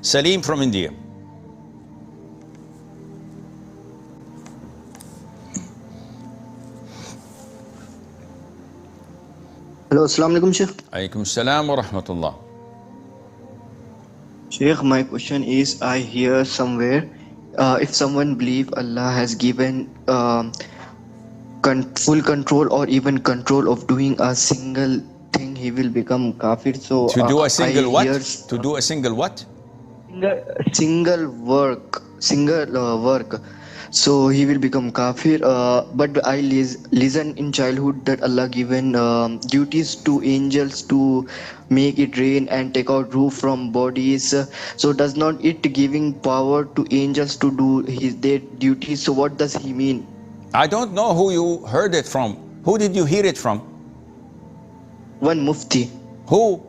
Salim from India. Hello, Assalamu alaikum, Sheikh. Alaikum salam wa rahmatullah. Sheikh, my question is, I hear somewhere, if someone believe Allah has given full control or even control of doing a single thing, he will become kafir. So To do a single what? hear To do a single what? single work. So he will become kafir. But I listen in childhood that Allah given duties to angels to make it rain and take out roof from bodies. So does not it giving power to angels to do their duties? So what does he mean? I don't know who you heard it from. Who did you hear it from? One mufti. Who?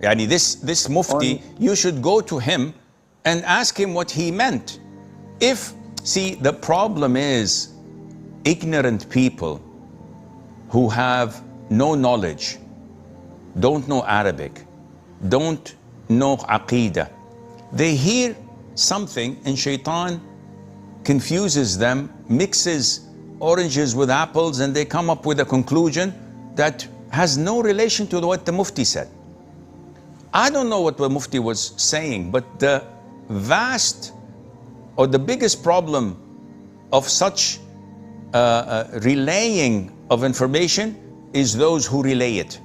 Yani this mufti, you should go to him and ask him what he meant. See, the problem is ignorant people who have no knowledge, don't know Arabic, don't know Aqidah. They hear something and shaitan confuses them, mixes oranges with apples, and they come up with a conclusion that has no relation to what the mufti said. I don't know what the mufti was saying, but the vast or the biggest problem of such relaying of information is those who relay it.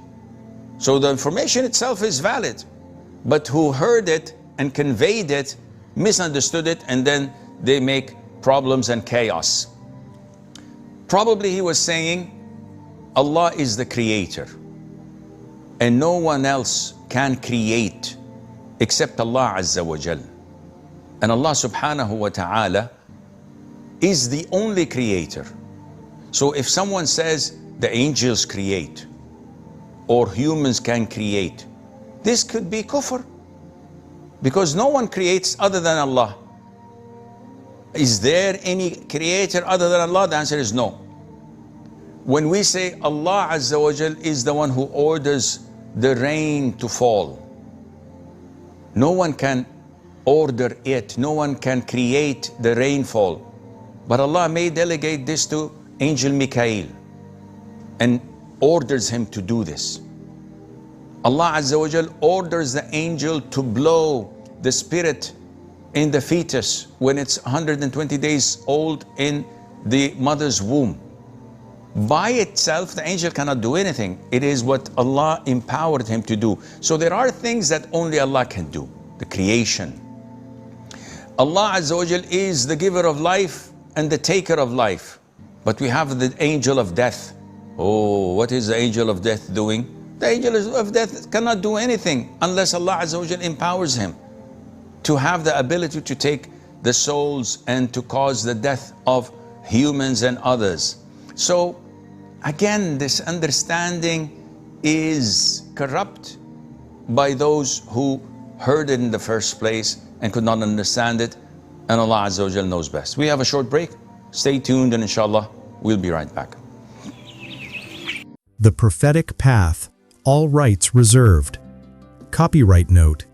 So the information itself is valid, but who heard it and conveyed it, misunderstood it, and then they make problems and chaos. Probably he was saying Allah is the creator and no one else can create except Allah Azza wa Jal. And Allah subhanahu wa ta'ala is the only creator. So if someone says the angels create or humans can create, this could be kufr, because no one creates other than Allah. Is there any creator other than Allah? The answer is no. When we say Allah Azza wa Jal is the one who orders the rain to fall, no one can order it, no one can create the rainfall, but Allah may delegate this to Angel Mikael and orders him to do this. Allah Azza wa Jal orders the angel to blow the spirit in the fetus when it's 120 days old in the mother's womb. By itself, the angel cannot do anything. It is what Allah empowered him to do. So there are things that only Allah can do. The creation. Allah Azza wa Jal is the giver of life and the taker of life. But we have the angel of death. Oh, what is the angel of death doing? The angel of death cannot do anything unless Allah Azza wa Jal empowers him to have the ability to take the souls and to cause the death of humans and others. So again, this understanding is corrupt by those who heard it in the first place and could not understand it, and Allah Azza wa Jal knows best. We have a short break. Stay tuned and inshallah, we'll be right back. The Prophetic Path, all rights reserved. Copyright note: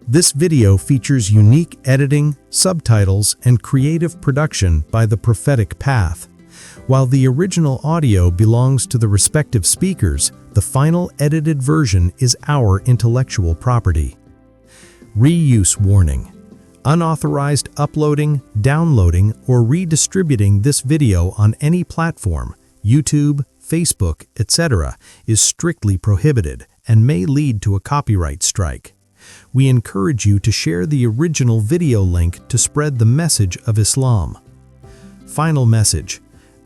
this video features unique editing, subtitles, and creative production by The Prophetic Path. While the original audio belongs to the respective speakers, the final edited version is our intellectual property. Reuse warning: unauthorized uploading, downloading, or redistributing this video on any platform, YouTube, Facebook, etc., is strictly prohibited and may lead to a copyright strike. We encourage you to share the original video link to spread the message of Islam. Final message: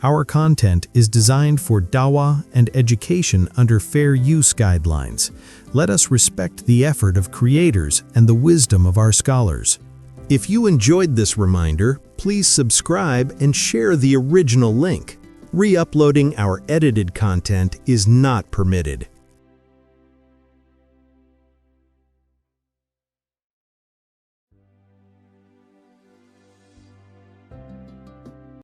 our content is designed for dawah and education under fair use guidelines. Let us respect the effort of creators and the wisdom of our scholars. If you enjoyed this reminder, please subscribe and share the original link. Re-uploading our edited content is not permitted.